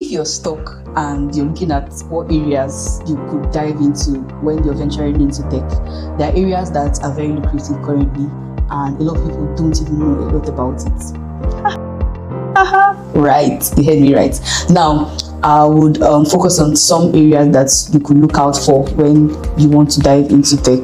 you're stuck and you're looking at what areas you could dive into when you're venturing into tech, there are areas that are very lucrative currently, and a lot of people don't even know a lot about it. Right, you heard me right. Now, I would focus on some areas that you could look out for when you want to dive into tech,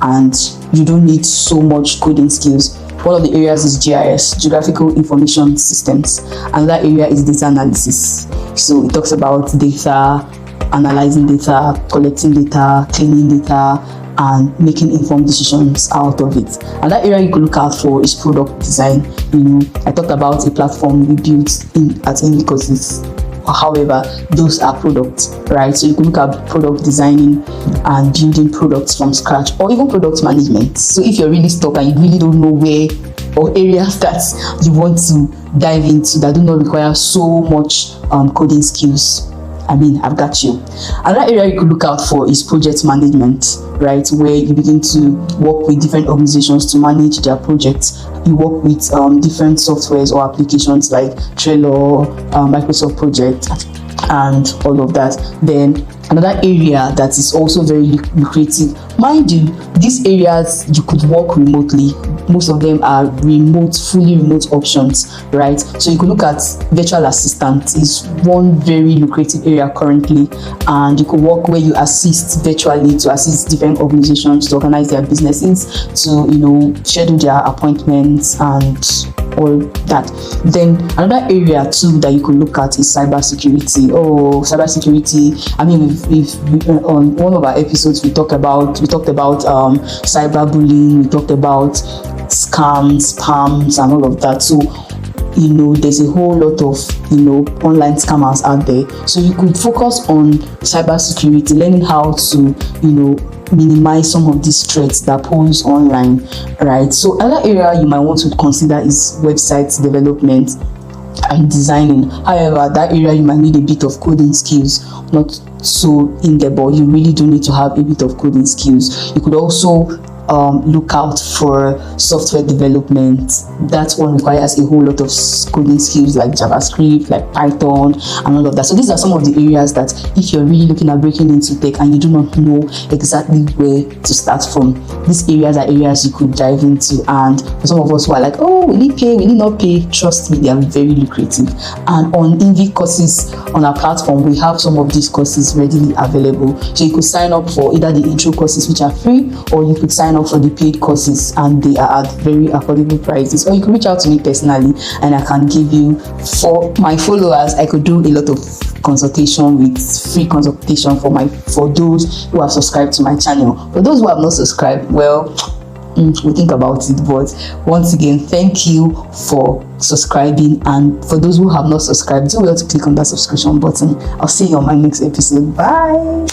and you don't need so much coding skills. One of the areas is GIS, Geographical Information Systems. Another area is data analysis. So it talks about data, analyzing data, collecting data, cleaning data, and making informed decisions out of it. Another area you could look out for is product design. I talked about a platform we built at Envy Courses. However, those are products, right? So you can look at product designing and building products from scratch, or even product management. So if you're really stuck and you really don't know where or areas that you want to dive into that do not require so much coding skills, I've got you. Another area you could look out for is project management, right? Where you begin to work with different organizations to manage their projects. You work with different softwares or applications like Trello, Microsoft Project, and all of that. Then another area that is also very lucrative, mind you, these areas you could work remotely. Most of them are fully remote options, right? So you could look at virtual assistant is one very lucrative area currently, and you could work where you assist virtually to assist different organizations to organize their businesses, to schedule their appointments and all that. Then another area too that you could look at is cybersecurity. Cybersecurity. We've on one of our episodes we talked about cyberbullying. We talked about scams, spams, and all of that. So there's a whole lot of online scammers out there. So you could focus on cybersecurity, learning how to minimize some of these threats that pose online, right? So another area you might want to consider is website development and designing. However, that area you might need a bit of coding skills, not so in depth, but you really do need to have a bit of coding skills. You could also look out for software development. That one requires a whole lot of coding skills like JavaScript, like Python, and all of that. So these are some of the areas that if you're really looking at breaking into tech and you do not know exactly where to start from, these areas are areas you could dive into. And for some of us who are like, will it pay, will it not pay, trust me, they are very lucrative. And on Envy Courses, on our platform, we have some of these courses readily available. So you could sign up for either the intro courses, which are free, or you could sign up for the paid courses, and they are at very affordable prices. Or you can reach out to me personally, and I can give you, for my followers, I could do a lot of consultation with free consultation for those who have subscribed to my channel. For those who have not subscribed, we'll think about it. But once again, thank you for subscribing, and for those who have not subscribed, do well to click on that subscription button. I'll see you on my next episode. Bye.